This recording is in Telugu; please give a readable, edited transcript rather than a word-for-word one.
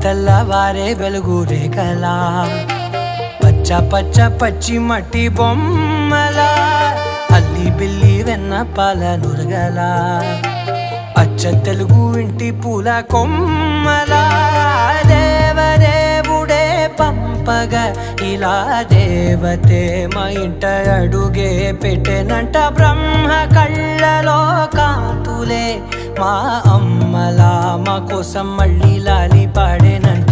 తెల్లవారే వెలుగు రేఖలా పచ్చ పచ్చ పచ్చి మట్టి బొమ్మలా అల్లి బిల్లి వెన్న పాల నురగలా అచ్చ తెలుగు ఇంటి పూల కొమ్మలా దేవదేవుడే పంపగా ఇలా దేవతే మా ఇంట అడుగే పెట్టెనంట బ్రహ్మ కళ్ళలో కాంతులే మా అమ్మలా మా కోసం మళ్ళీ లాలి పాడేనంట.